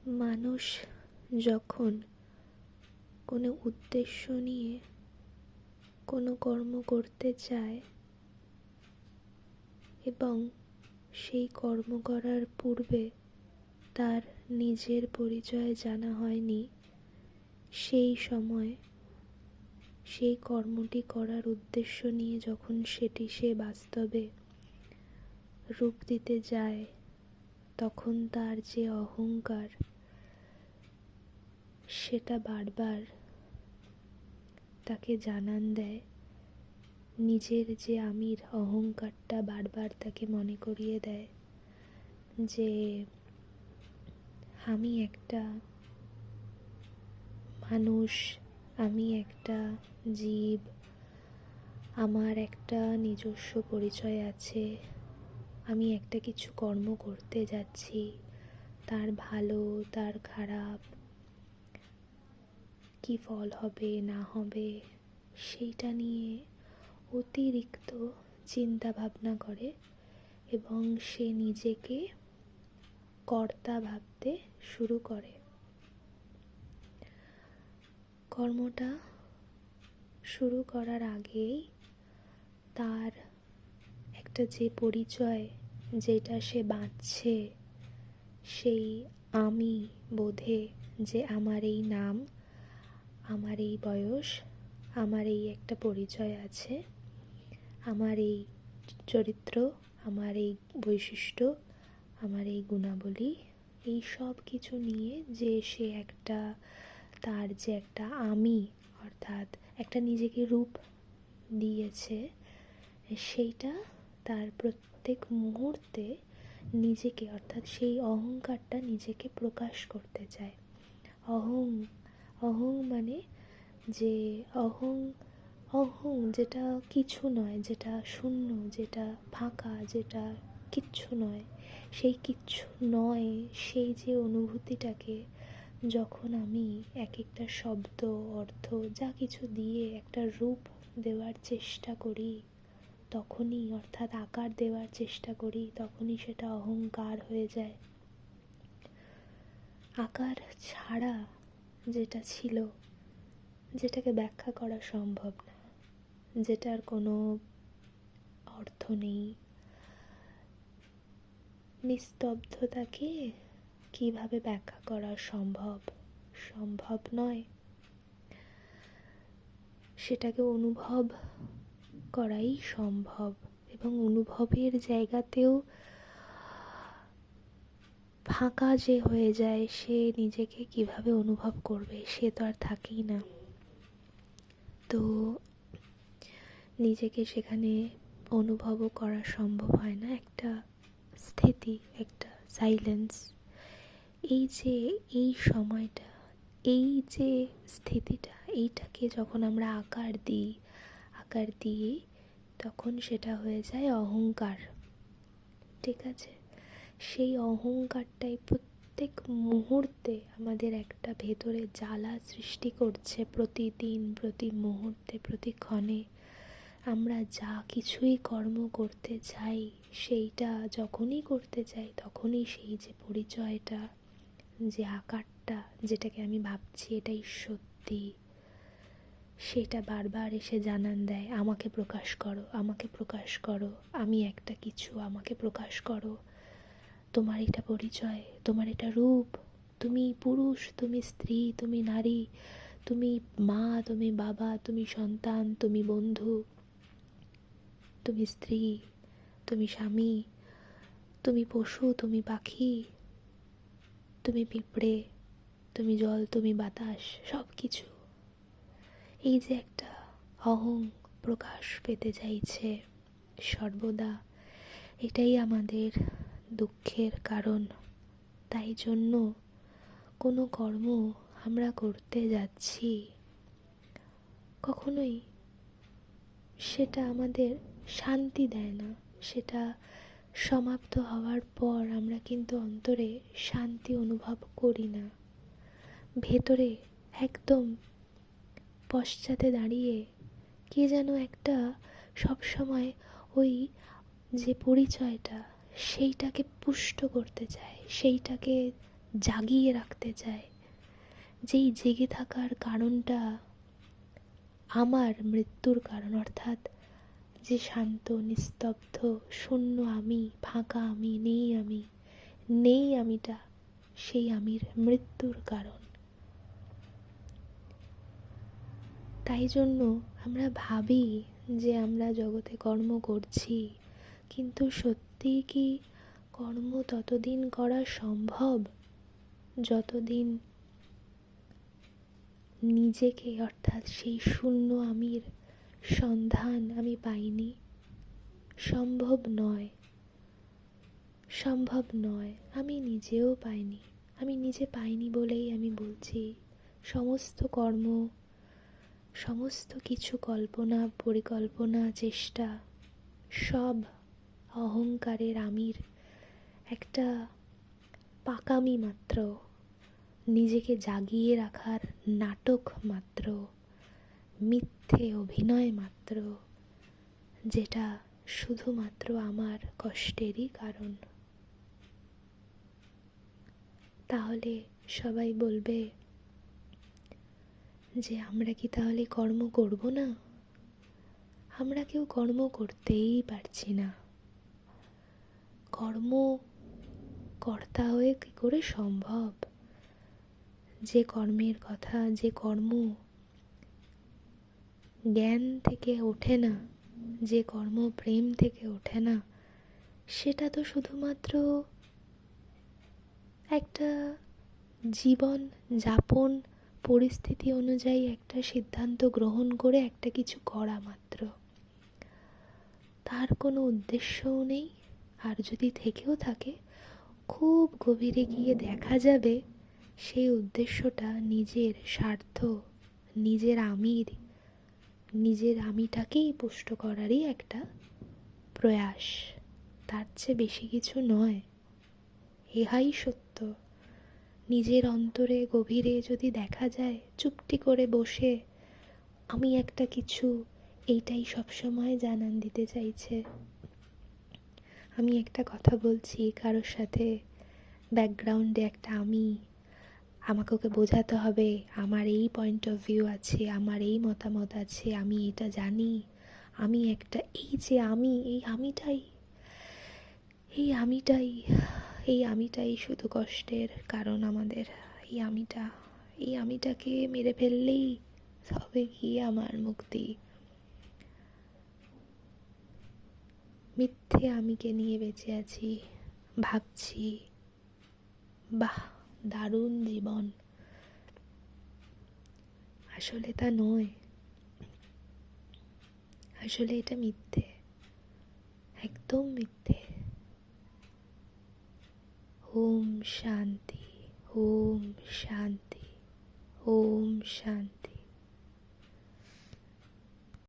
মানুষ যখন কোনো উদ্দেশ্য নিয়ে কোনো কর্ম করতে চায় এবং সেই কর্ম করার পূর্বে তার নিজের পরিচয় জানা হয়নি, সেই সময় সেই কর্মটি করার উদ্দেশ্য নিয়ে যখন সেটি সে বাস্তবে রূপ দিতে যায়, তখন তার যে অহংকার, সেটা বারবার তাকে জানান দেয়। নিজের যে আমির অহংকারটা বারবার তাকে মনে করিয়ে দেয় যে আমি একটা মানুষ, আমি একটা জীব, আমার একটা নিজস্ব পরিচয় আছে, আমি একটা কিছু কর্ম করতে যাচ্ছি, তার ভালো তার খারাপ, কি ফল হবে না হবে, সেইটা নিয়ে অতিরিক্ত চিন্তা ভাবনা করে এবং সে নিজেকে কর্তা ভাবতে শুরু করে। কর্মটা শুরু করার আগেই তার একটা যে পরিচয়, যেটা সে বাঁচছে, সেই আমি বোধে, যে আমার এই নাম, আমার এই বয়স, আমার এই একটা পরিচয় আছে, আমার এই চরিত্র, আমার এই বৈশিষ্ট্য, আমার এই গুণাবলী, এই সব কিছু নিয়ে যে সে একটা, তার যে একটা আমি, অর্থাৎ একটা নিজেকে রূপ দিয়েছে, সেইটা তার প্রত্যেক মুহূর্তে নিজেকে, অর্থাৎ সেই অহংকারটা নিজেকে প্রকাশ করতে চায়। অহং মানে যে অহং যেটা কিছু নয়, যেটা শূন্য, যেটা ফাঁকা, যেটা কিচ্ছু নয়, সেই কিচ্ছু নয়, সেই যে অনুভূতিটাকে যখন আমি এক একটা শব্দ, অর্থ, যা কিছু দিয়ে একটা রূপ দেওয়ার চেষ্টা করি, তখনই, অর্থাৎ আকার দেওয়ার চেষ্টা করি, তখনই সেটা অহংকার হয়ে যায়। আকার ছাড়া যেটা ছিল, যেটাকে ব্যাখ্যা করা সম্ভব না, যেটার কোনো অর্থ নেই, নিস্তব্ধতাকে কিভাবে ব্যাখ্যা করা সম্ভব? সম্ভব নয়। সেটাকে অনুভব করাই সম্ভব, এবং অনুভবের জায়গাতেও ফাঁকা যে হয়ে যায়, সে নিজেকে কিভাবে অনুভব করবে, সে তো আর থাকেই না। তো নিজেকে সেখানে অনুভবও করা সম্ভব হয় না। একটা স্থিতি, একটা সাইলেন্স, এই যে এই সময়টা, এই যে স্থিতিটা, এইটাকে যখন আমরা আকার দিই, তখন সেটা হয়ে যায় অহংকার। ঠিক আছে? সেই অহংকারটাই প্রত্যেক মুহূর্তে আমাদের একটা ভেতরে জ্বালা সৃষ্টি করছে। প্রতিদিন, প্রতি মুহূর্তে, প্রতি ক্ষণে আমরা যা কিছুই কর্ম করতে চাই, সেইটা যখনই করতে চাই, তখনই সেই যে পরিচয়টা, যে আকারটা, যেটাকে আমি ভাবছি এটাই সত্যি, সেটা বারবার এসে জানান দেয়, আমাকে প্রকাশ করো, আমাকে প্রকাশ করো, আমি একটা কিছু, আমাকে প্রকাশ করো, তোমার এটা পরিচয়, তোমার এটা রূপ, তুমি পুরুষ, তুমি স্ত্রী, তুমি নারী, তুমি মা, তুমি বাবা, তুমি সন্তান, তুমি বন্ধু, তুমি স্ত্রী, তুমি স্বামী, তুমি পশু, তুমি পাখি, তুমি পিঁপড়ে, তুমি জল, তুমি বাতাস, সব কিছু। এই যে একটা অহং প্রকাশ পেতে চাইছে সর্বদা, এটাই আমাদের দুঃখের কারণ। তাই জন্য কোনো কর্ম আমরা করতে যাচ্ছি, কখনোই সেটা আমাদের শান্তি দেয় না। সেটা সমাপ্ত হওয়ার পর আমরা কিন্তু অন্তরে শান্তি অনুভব করি না। ভেতরে একদম পশ্চাতে দাঁড়িয়ে কে যেন একটা সবসময় ওই যে পরিচয়টা, সেইটাকে পুষ্ট করতে চায়, সেইটাকে জাগিয়ে রাখতে চায়, যেই জেগে থাকার কারণটা আমার মৃত্যুর কারণ, অর্থাৎ যে শান্ত নিস্তব্ধ শূন্য আমি, ফাঁকা আমি, নেই আমিটা, সেই আমির মৃত্যুর কারণ। তাই জন্য আমরা ভাবি যে আমরা জগতে কর্ম করছি, কিন্তু সত্যি কি কর্ম ততদিন করা সম্ভব যতদিন নিজেকে, অর্থাৎ সেই শূন্য আমির সন্ধান আমি পাইনি? সম্ভব নয়, সম্ভব নয়। আমি নিজেও পাইনি, আমি নিজে পাইনি বলেই আমি বলছি সমস্ত কর্ম, সমস্ত কিছু কল্পনা, পরিকল্পনা, চেষ্টা সব অহংকারের আমির একটা পাকামি মাত্র, নিজেকে জাগিয়ে রাখার নাটক মাত্র, মিথ্যে অভিনয় মাত্র, যেটা শুধুমাত্র আমার কষ্টেরই কারণ। তাহলে সবাই বলবে যে আমরা কি তাহলে কর্ম করব না? আমরা কেউ কর্ম করতেই পারছি না। কর্ম কর্তা হয়ে কি করে সম্ভব? যে কর্মের কথা, যে কর্ম জ্ঞান থেকে ওঠে না, যে কর্ম প্রেম থেকে ওঠে না, সেটা তো শুধুমাত্র একটা জীবন যাপন পরিস্থিতি অনুযায়ী একটা সিদ্ধান্ত গ্রহণ করে একটা কিছু করা মাত্র। তার কোনো উদ্দেশ্যও নেই, আর যদি থেকেও থাকে খুব গভীরে গিয়ে দেখা যাবে সেই উদ্দেশ্যটা নিজের স্বার্থ, নিজের আমিটাকেই পুষ্ট করারই একটা প্রয়াস, তার চেয়ে বেশি কিছু নয়। ইহাই সত্য। নিজের অন্তরে গভীরে যদি দেখা যায় চুপটি করে বসে আমি একটা কিছু, এইটাই সবসময় জানান দিতে চাইছে। আমি একটা কথা বলছি কারোর সাথে, ব্যাকগ্রাউন্ডে একটা আমাকে ওকে বোঝাতে হবে আমার এই পয়েন্ট অফ ভিউ আছে, আমার এই মতামত আছে, আমি এটা জানি, আমি একটা, এই যে আমি, এই আমিটাই শুধু কষ্টের কারণ আমাদের। এই আমিটাকে মেরে ফেললেই হবে কি আমার মুক্তি। মিথ্যে আমিকে নিয়ে বেঁচে আছি, ভাবছি বাহ দারুণ জীবন। আসলে তা নয়, আসলে এটা মিথ্যে, একদম মিথ্যে। ওম শান্তি, ওম শান্তি, ওম শান্তি।